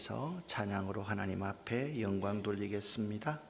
위해서 찬양으로 하나님 앞에 영광 돌리겠습니다.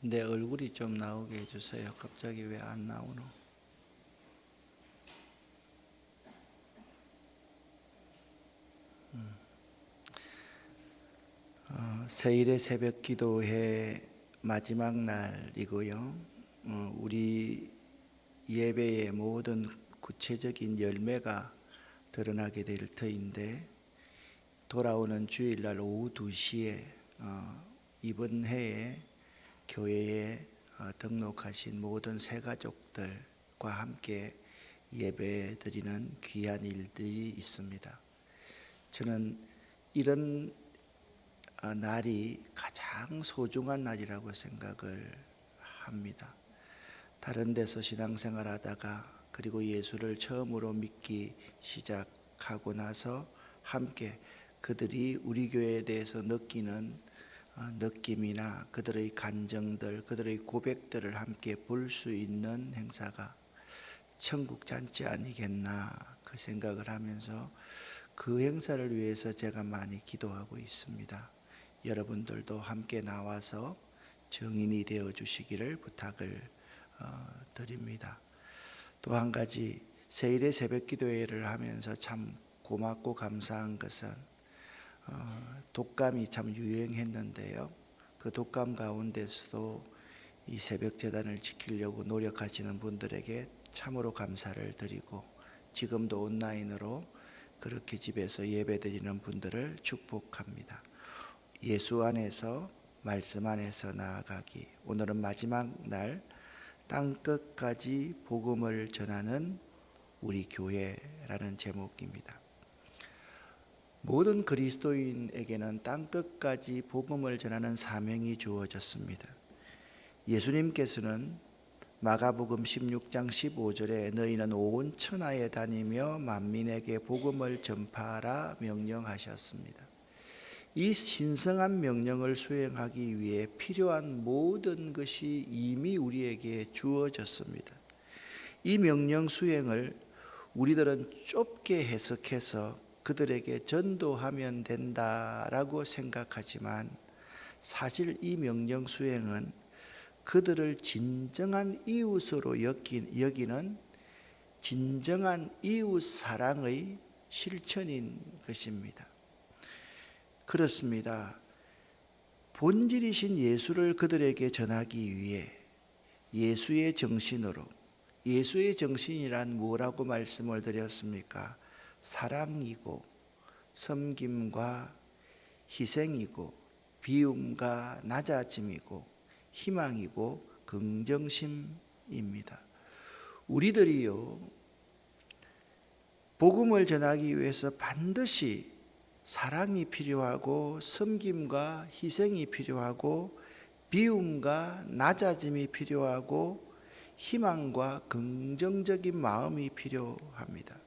내 얼굴이 좀 나오게 해주세요. 갑자기 왜 안 나오노? 세일의 새벽 기도회 마지막 날이고요. 우리 예배의 모든 구체적인 열매가 드러나게 될 터인데, 돌아오는 주일날 오후 2시에 이번 해에 교회에 등록하신 모든 새가족들과 함께 예배 드리는 귀한 일들이 있습니다. 저는 이런 날이 가장 소중한 날이라고 생각을 합니다. 다른 데서 신앙생활 하다가 그리고 예수를 처음으로 믿기 시작하고 나서 함께 그들이 우리 교회에 대해서 느끼는 느낌이나 그들의 감정들, 그들의 고백들을 함께 볼 수 있는 행사가 천국 잔치 아니겠나 그 생각을 하면서 그 행사를 위해서 제가 많이 기도하고 있습니다. 여러분들도 함께 나와서 증인이 되어 주시기를 부탁을 드립니다. 또 한 가지, 세일의 새벽 기도회를 하면서 참 고맙고 감사한 것은 독감이 참 유행했는데요. 그 독감 가운데서도 이 새벽 제단을 지키려고 노력하시는 분들에게 참으로 감사를 드리고, 지금도 온라인으로 그렇게 집에서 예배드리는 분들을 축복합니다. 예수 안에서, 말씀 안에서 나아가기. 오늘은 마지막 날 땅끝까지 복음을 전하는 우리 교회라는 제목입니다. 모든 그리스도인에게는 땅끝까지 복음을 전하는 사명이 주어졌습니다. 예수님께서는 마가복음 16장 15절에 너희는 온 천하에 다니며 만민에게 복음을 전파하라 명령하셨습니다. 이 신성한 명령을 수행하기 위해 필요한 모든 것이 이미 우리에게 주어졌습니다. 이 명령 수행을 우리들은 좁게 해석해서 그들에게 전도하면 된다라고 생각하지만, 사실 이 명령 수행은 그들을 진정한 이웃으로 여기는 진정한 이웃 사랑의 실천인 것입니다. 그렇습니다. 본질이신 예수를 그들에게 전하기 위해 예수의 정신으로, 예수의 정신이란 뭐라고 말씀을 드렸습니까? 사랑이고 섬김과 희생이고 비움과 낮아짐이고 희망이고 긍정심입니다. 우리들이요, 복음을 전하기 위해서 반드시 사랑이 필요하고 섬김과 희생이 필요하고 비움과 낮아짐이 필요하고 희망과 긍정적인 마음이 필요합니다.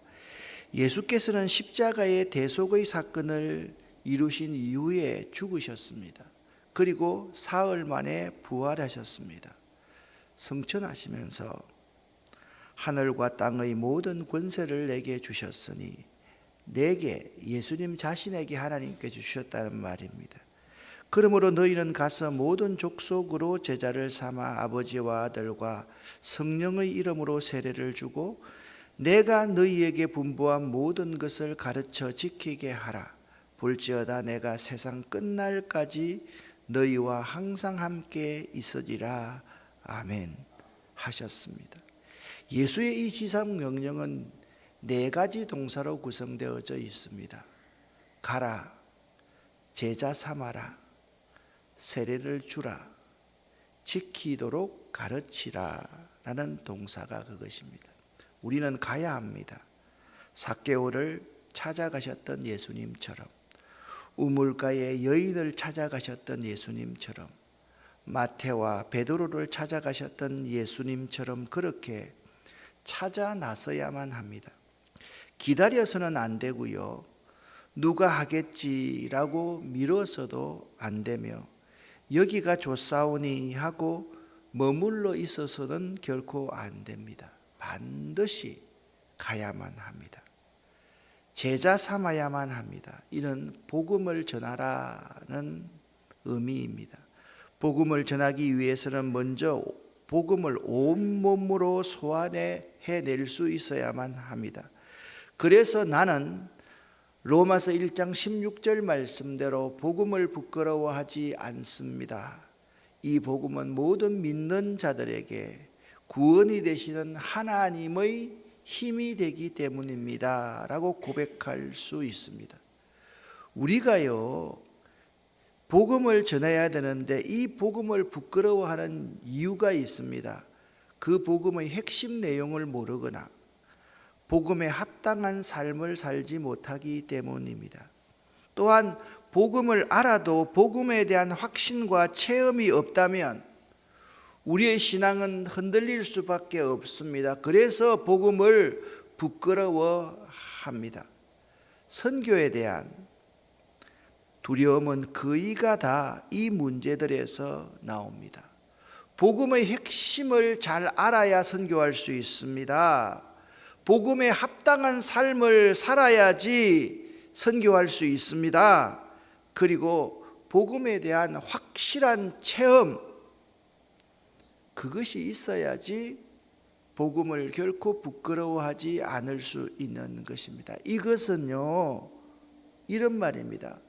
예수께서는 십자가의 대속의 사건을 이루신 이후에 죽으셨습니다. 그리고 사흘 만에 부활하셨습니다. 승천하시면서 하늘과 땅의 모든 권세를 내게 주셨으니, 내게, 예수님 자신에게 하나님께 주셨다는 말입니다. 그러므로 너희는 가서 모든 족속으로 제자를 삼아 아버지와 아들과 성령의 이름으로 세례를 주고 내가 너희에게 분부한 모든 것을 가르쳐 지키게 하라. 볼지어다 내가 세상 끝날까지 너희와 항상 함께 있으리라. 아멘 하셨습니다. 예수의 이 지상 명령은 4가지 동사로 구성되어져 있습니다. 가라, 제자 삼아라, 세례를 주라, 지키도록 가르치라 라는 동사가 그것입니다. 우리는 가야 합니다. 삭개오를 찾아가셨던 예수님처럼, 우물가의 여인을 찾아가셨던 예수님처럼, 마태와 베드로를 찾아가셨던 예수님처럼 그렇게 찾아 나서야만 합니다. 기다려서는 안 되고요, 누가 하겠지라고 미뤄서도 안 되며, 여기가 좋사오니 하고 머물러 있어서는 결코 안 됩니다. 반드시 가야만 합니다. 제자 삼아야만 합니다. 이는 복음을 전하라는 의미입니다. 복음을 전하기 위해서는 먼저 복음을 온몸으로 소화해낼 수 있어야만 합니다. 그래서 나는 로마서 1장 16절 말씀대로 복음을 부끄러워하지 않습니다. 이 복음은 모든 믿는 자들에게 구원이 되시는 하나님의 힘이 되기 때문입니다 라고 고백할 수 있습니다. 우리가요 복음을 전해야 되는데 이 복음을 부끄러워하는 이유가 있습니다. 그 복음의 핵심 내용을 모르거나 복음에 합당한 삶을 살지 못하기 때문입니다. 또한 복음을 알아도 복음에 대한 확신과 체험이 없다면 우리의 신앙은 흔들릴 수밖에 없습니다. 그래서 복음을 부끄러워합니다. 선교에 대한 두려움은 거의가 다 이 문제들에서 나옵니다. 복음의 핵심을 잘 알아야 선교할 수 있습니다. 복음에 합당한 삶을 살아야지 선교할 수 있습니다. 그리고 복음에 대한 확실한 체험, 그것이 있어야지 복음을 결코 부끄러워하지 않을 수 있는 것입니다. 이것은요, 이런 말입니다.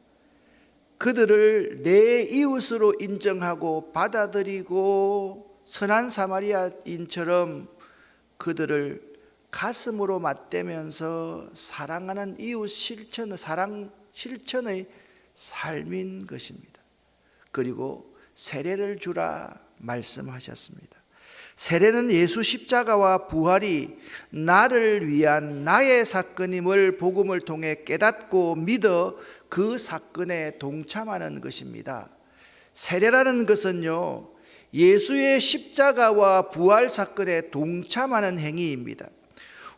그들을 내 이웃으로 인정하고 받아들이고 선한 사마리아인처럼 그들을 가슴으로 맞대면서 사랑하는 이웃 실천의 사랑 실천의 삶인 것입니다. 그리고 세례를 주라 말씀하셨습니다. 세례는 예수 십자가와 부활이 나를 위한 나의 사건임을 복음을 통해 깨닫고 믿어 그 사건에 동참하는 것입니다. 세례라는 것은요, 예수의 십자가와 부활 사건에 동참하는 행위입니다.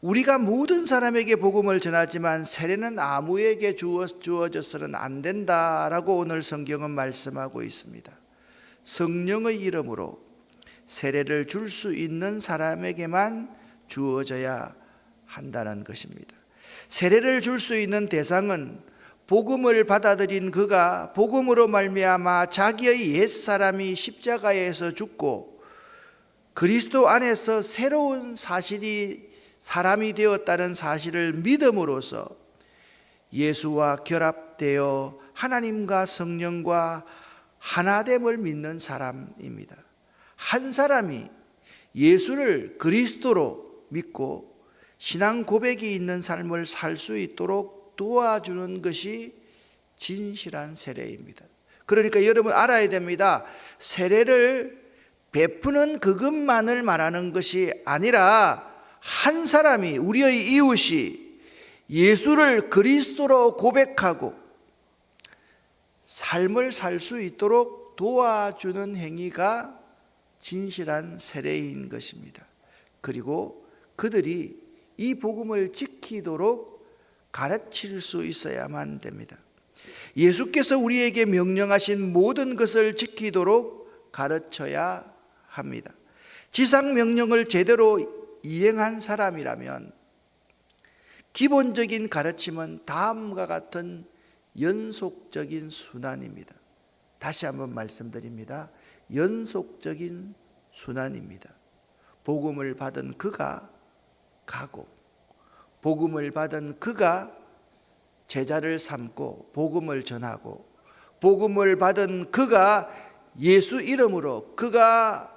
우리가 모든 사람에게 복음을 전하지만 세례는 아무에게 주어져서는 안 된다라고 오늘 성경은 말씀하고 있습니다. 성령의 이름으로 세례를 줄 수 있는 사람에게만 주어져야 한다는 것입니다. 세례를 줄 수 있는 대상은 복음을 받아들인 그가 복음으로 말미암아 자기의 옛사람이 십자가에서 죽고 그리스도 안에서 새로운 사람이 되었다는 사실을 믿음으로써 예수와 결합되어 하나님과 성령과 하나됨을 믿는 사람입니다. 한 사람이 예수를 그리스도로 믿고 신앙 고백이 있는 삶을 살 수 있도록 도와주는 것이 진실한 세례입니다. 그러니까 여러분 알아야 됩니다. 세례를 베푸는 그것만을 말하는 것이 아니라 한 사람이, 우리의 이웃이 예수를 그리스도로 고백하고 삶을 살 수 있도록 도와주는 행위가 진실한 세례인 것입니다. 그리고 그들이 이 복음을 지키도록 가르칠 수 있어야만 됩니다. 예수께서 우리에게 명령하신 모든 것을 지키도록 가르쳐야 합니다. 지상 명령을 제대로 이행한 사람이라면 기본적인 가르침은 다음과 같은 연속적인 순환입니다. 다시 한번 말씀드립니다. 연속적인 순환입니다. 복음을 받은 그가 가고, 복음을 받은 그가 제자를 삼고 복음을 전하고, 복음을 받은 그가 예수 이름으로 그가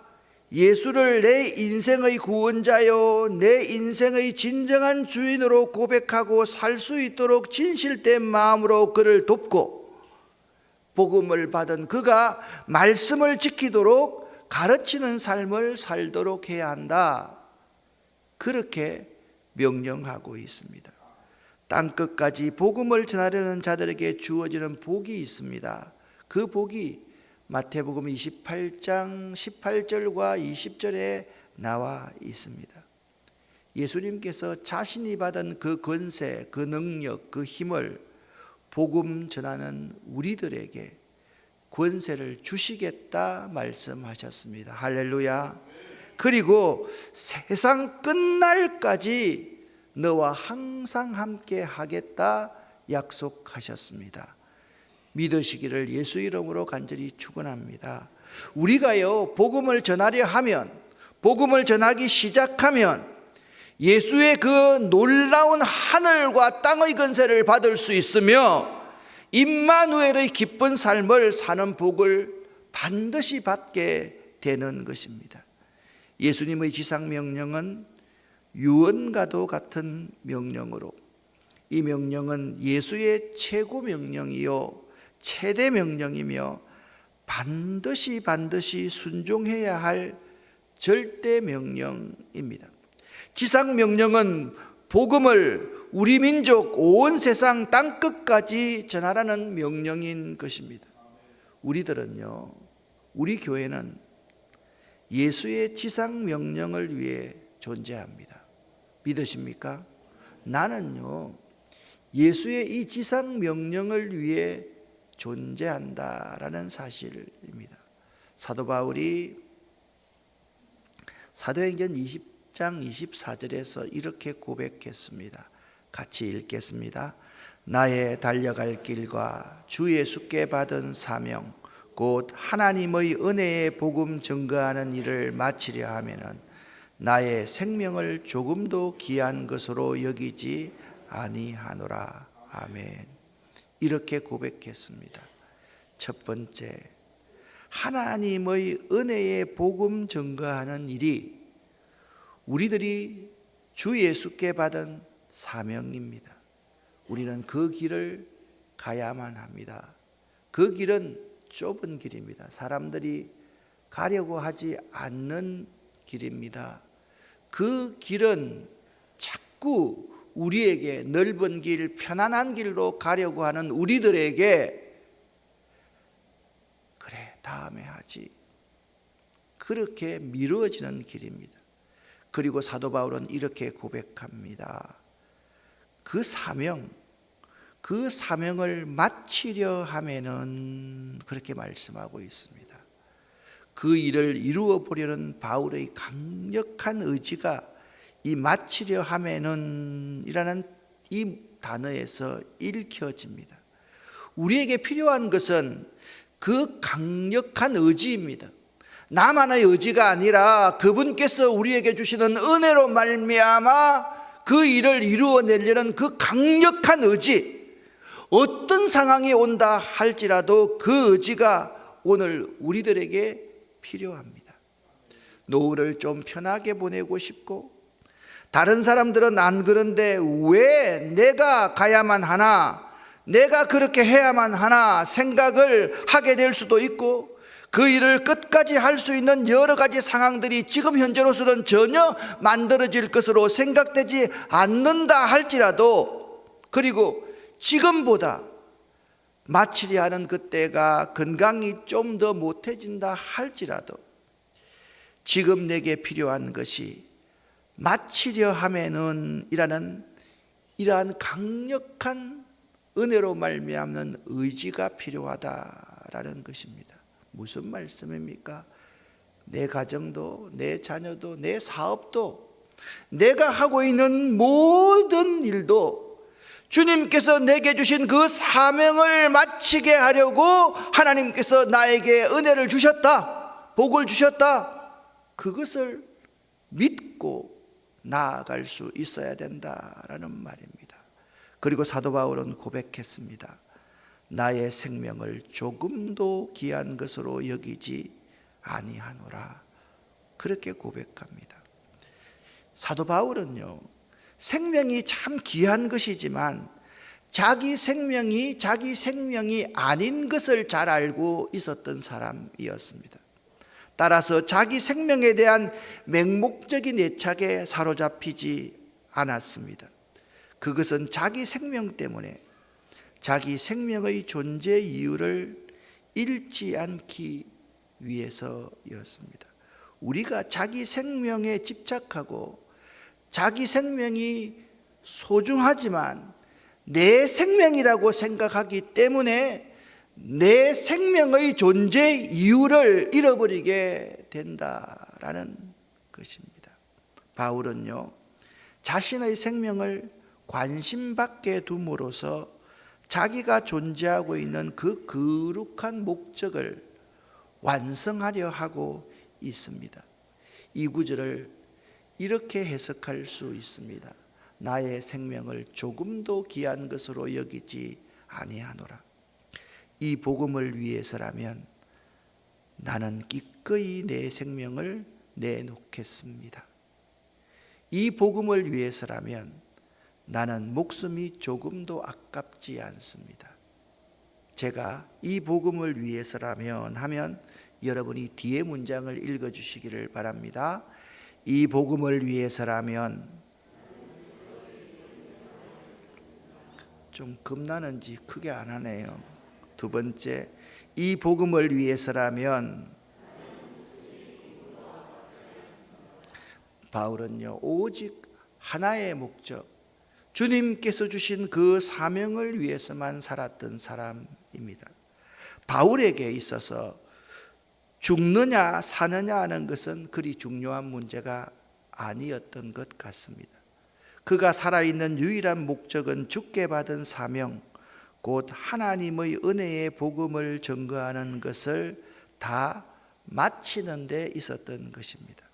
예수를 내 인생의 구원자요 내 인생의 진정한 주인으로 고백하고 살 수 있도록 진실된 마음으로 그를 돕고, 복음을 받은 그가 말씀을 지키도록 가르치는 삶을 살도록 해야 한다. 그렇게 명령하고 있습니다. 땅끝까지 복음을 전하려는 자들에게 주어지는 복이 있습니다. 그 복이 마태복음 28장 18절과 20절에 나와 있습니다. 예수님께서 자신이 받은 그 권세, 그 능력, 그 힘을 복음 전하는 우리들에게 권세를 주시겠다 말씀하셨습니다. 할렐루야. 그리고 세상 끝날까지 너와 항상 함께 하겠다 약속하셨습니다. 믿으시기를 예수 이름으로 간절히 축원합니다. 우리가요 복음을 전하려 하면, 복음을 전하기 시작하면 예수의 그 놀라운 하늘과 땅의 권세를 받을 수 있으며 임마누엘의 기쁜 삶을 사는 복을 반드시 받게 되는 것입니다. 예수님의 지상 명령은 유언과도 같은 명령으로, 이 명령은 예수의 최고 명령이요 최대 명령이며 반드시 순종해야 할 절대 명령입니다. 지상 명령은 복음을 우리 민족 온 세상 땅끝까지 전하라는 명령인 것입니다. 우리들은요, 우리 교회는 예수의 지상 명령을 위해 존재합니다. 믿으십니까? 나는요, 예수의 이 지상 명령을 위해 존재한다라는 사실입니다. 사도 바울이 사도행전 20장 24절에서 이렇게 고백했습니다. 같이 읽겠습니다. 나의 달려갈 길과 주 예수께 받은 사명 곧 하나님의 은혜의 복음 증거하는 일을 마치려 하면은 나의 생명을 조금도 귀한 것으로 여기지 아니하노라. 아멘. 이렇게 고백했습니다. 첫 번째, 하나님의 은혜의 복음 증거하는 일이 우리들이 주 예수께 받은 사명입니다. 우리는 그 길을 가야만 합니다. 그 길은 좁은 길입니다. 사람들이 가려고 하지 않는 길입니다. 그 길은 자꾸 우리에게 넓은 길, 편안한 길로 가려고 하는 우리들에게 그래, 다음에 하지, 그렇게 미루어지는 길입니다. 그리고 사도 바울은 이렇게 고백합니다. 그 사명을 마치려 하면은, 그렇게 말씀하고 있습니다. 그 일을 이루어 보려는 바울의 강력한 의지가 이 마치려 하면은 이라는 이 단어에서 읽혀집니다. 우리에게 필요한 것은 그 강력한 의지입니다. 나만의 의지가 아니라 그분께서 우리에게 주시는 은혜로 말미암아 그 일을 이루어내려는 그 강력한 의지, 어떤 상황이 온다 할지라도 그 의지가 오늘 우리들에게 필요합니다. 노후를 좀 편하게 보내고 싶고, 다른 사람들은 안 그런데 왜 내가 가야만 하나, 내가 그렇게 해야만 하나 생각을 하게 될 수도 있고, 그 일을 끝까지 할 수 있는 여러 가지 상황들이 지금 현재로서는 전혀 만들어질 것으로 생각되지 않는다 할지라도, 그리고 지금보다 마치려 하는 그때가 건강이 좀 더 못해진다 할지라도, 지금 내게 필요한 것이 마치려 하면은 이러한 강력한 은혜로 말미암는 의지가 필요하다라는 것입니다. 무슨 말씀입니까? 내 가정도, 내 자녀도, 내 사업도, 내가 하고 있는 모든 일도 주님께서 내게 주신 그 사명을 마치게 하려고 하나님께서 나에게 은혜를 주셨다, 복을 주셨다, 그것을 믿고 나아갈 수 있어야 된다라는 말입니다. 그리고 사도 바울은 고백했습니다. 나의 생명을 조금도 귀한 것으로 여기지 아니하노라. 그렇게 고백합니다. 사도 바울은요, 생명이 참 귀한 것이지만 자기 생명이 아닌 것을 잘 알고 있었던 사람이었습니다. 따라서 자기 생명에 대한 맹목적인 애착에 사로잡히지 않았습니다. 그것은 자기 생명 때문에 자기 생명의 존재 이유를 잃지 않기 위해서였습니다. 우리가 자기 생명에 집착하고 자기 생명이 소중하지만 내 생명이라고 생각하기 때문에 내 생명의 존재 이유를 잃어버리게 된다라는 것입니다. 바울은요, 자신의 생명을 관심 밖에 둠으로써 자기가 존재하고 있는 그 거룩한 목적을 완성하려 하고 있습니다. 이 구절을 이렇게 해석할 수 있습니다. 나의 생명을 조금도 귀한 것으로 여기지 아니하노라. 이 복음을 위해서라면 나는 기꺼이 내 생명을 내놓겠습니다. 이 복음을 위해서라면 나는 목숨이 조금도 아깝지 않습니다. 제가 이 복음을 위해서라면 하면 여러분이 뒤에 문장을 읽어주시기를 바랍니다. 이 복음을 위해서라면, 좀 겁나는지 크게 안 하네요. 두 번째, 이 복음을 위해서라면 바울은요, 오직 하나의 목적, 주님께서 주신 그 사명을 위해서만 살았던 사람입니다. 바울에게 있어서 죽느냐 사느냐 하는 것은 그리 중요한 문제가 아니었던 것 같습니다. 그가 살아있는 유일한 목적은 주께 받은 사명, 곧 하나님의 은혜의 복음을 증거하는 것을 다 마치는 데 있었던 것입니다.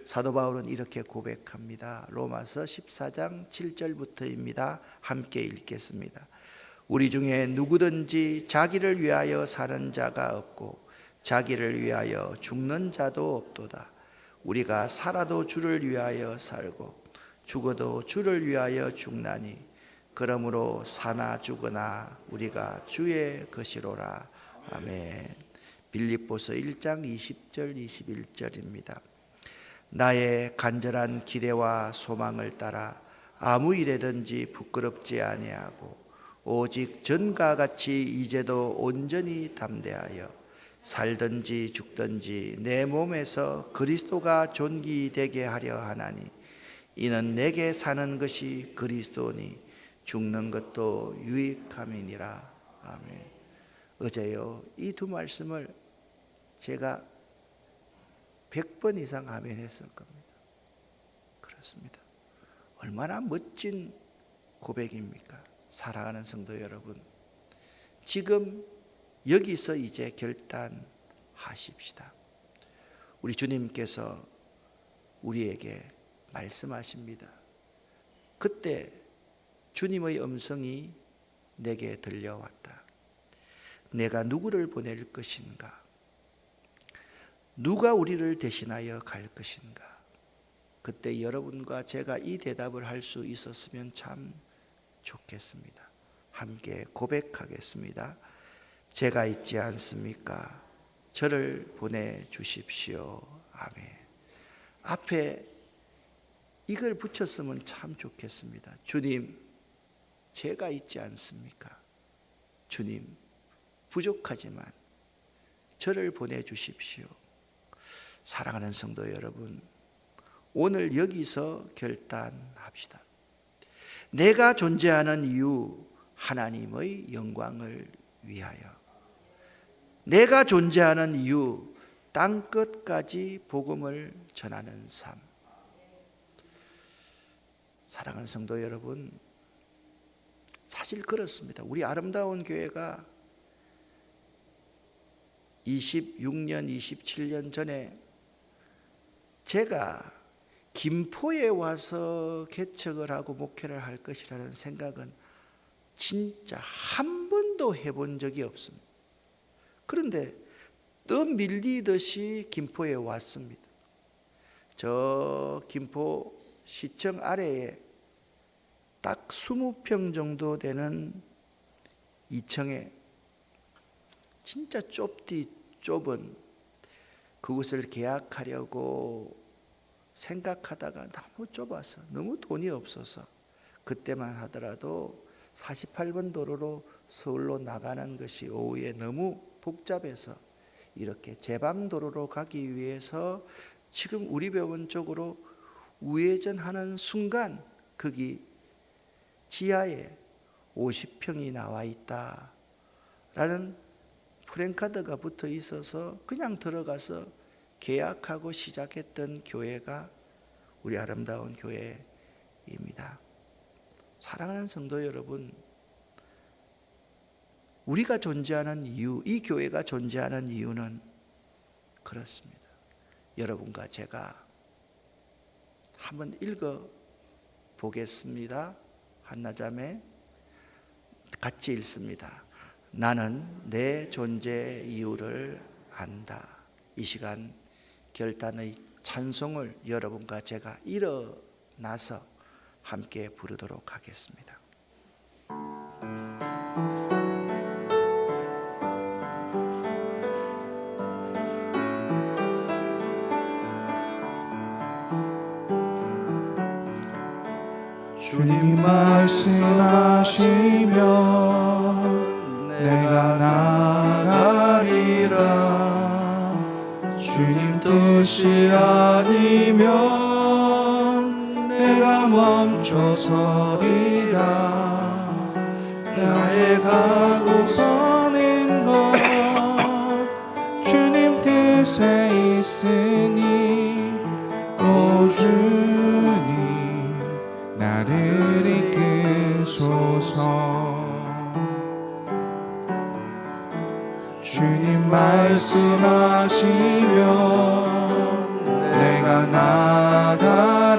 사도 바울은 이렇게 고백합니다. 로마서 14장 7절부터입니다. 함께 읽겠습니다. 우리 중에 누구든지 자기를 위하여 사는 자가 없고 자기를 위하여 죽는 자도 없도다. 우리가 살아도 주를 위하여 살고 죽어도 주를 위하여 죽나니 그러므로 사나 죽으나 우리가 주의 것이로라. 아멘. 빌립보서 1장 20절 21절입니다. 나의 간절한 기대와 소망을 따라 아무 일에든지 부끄럽지 아니하고 오직 전과 같이 이제도 온전히 담대하여 살든지 죽든지 내 몸에서 그리스도가 존귀되게 하려 하나니 이는 내게 사는 것이 그리스도니 죽는 것도 유익함이니라. 아멘. 어제요, 이 두 말씀을 제가 100번 이상 아멘 했을 겁니다. 그렇습니다. 얼마나 멋진 고백입니까? 사랑하는 성도 여러분, 지금 여기서 이제 결단하십시다. 우리 주님께서 우리에게 말씀하십니다. 그때 주님의 음성이 내게 들려왔다. 내가 누구를 보낼 것인가? 누가 우리를 대신하여 갈 것인가? 그때 여러분과 제가 이 대답을 할 수 있었으면 참 좋겠습니다. 함께 고백하겠습니다. 제가 있지 않습니까? 저를 보내주십시오. 아멘. 앞에 이걸 붙였으면 참 좋겠습니다. 주님, 제가 있지 않습니까? 주님, 부족하지만 저를 보내주십시오. 사랑하는 성도 여러분, 오늘 여기서 결단합시다. 내가 존재하는 이유, 하나님의 영광을 위하여. 내가 존재하는 이유, 땅끝까지 복음을 전하는 삶. 사랑하는 성도 여러분, 사실 그렇습니다. 우리 아름다운 교회가 26년, 27년 전에 제가 김포에 와서 개척을 하고 목회를 할 것이라는 생각은 진짜 한 번도 해본 적이 없습니다. 그런데 떠밀리듯이 김포에 왔습니다. 저 김포 시청 아래에 딱 20평 정도 되는 2층에 진짜 좁은 그곳을 계약하려고 생각하다가 너무 좁아서, 너무 돈이 없어서, 그때만 하더라도 48번 도로로 서울로 나가는 것이 오후에 너무 복잡해서 이렇게 제방도로로 가기 위해서 지금 우리 병원 쪽으로 우회전하는 순간 거기 지하에 50평이 나와 있다라는 프랜카드가 붙어 있어서 그냥 들어가서 계약하고 시작했던 교회가 우리 아름다운 교회입니다. 사랑하는 성도 여러분, 우리가 존재하는 이유, 이 교회가 존재하는 이유는 그렇습니다. 여러분과 제가 한번 읽어 보겠습니다. 한나자매 같이 읽습니다. 나는 내 존재 이유를 안다. 이 시간 결단의 찬송을 여러분과 제가 일어나서 함께 부르도록 하겠습니다. 주님 말씀하시면 내가 나가리라. 주님 뜻이 아니면 내가 멈춰서리라. 나의 가고 서는 것 주님 뜻에 있으니 오 주님 나를 이끄소서. 주님 말씀하시면 내가 나가리라.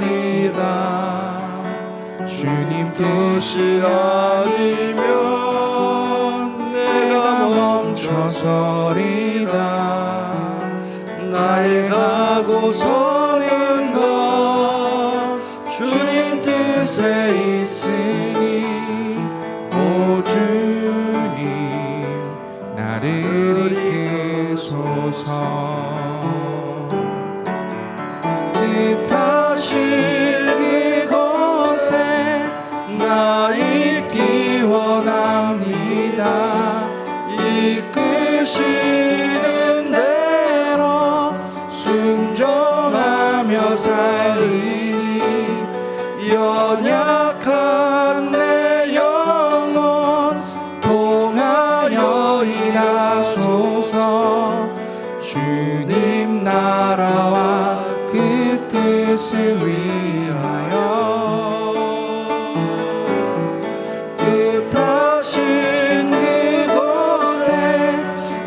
주님 뜻이 아니면 내가 멈춰서리라. 나의 가고 서는 것 주님 뜻에 있으니 오 주님 나를 이끄소서. 뜻하실 그곳에 나 있기 원합니다. 이끄시는 대로 순종하며 살리니 연약한 내 영혼 통하여 일하소서. 주님 나라와 그 뜻을 위하여 뜻하신 그곳에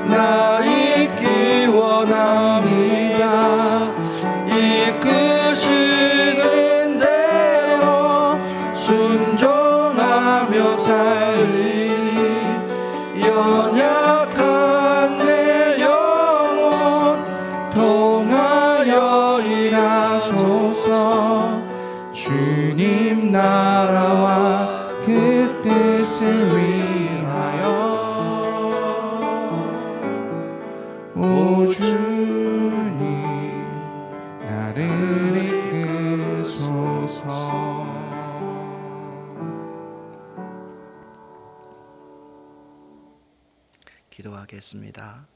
나 있기 원합니다. 이끄시는 대로 순종하며 살리니 연약한 내 영혼 통하여 일하소서. 주님 나라와 그 뜻을 위하여 오 주님 나를 이끄소서. 기도하겠습니다.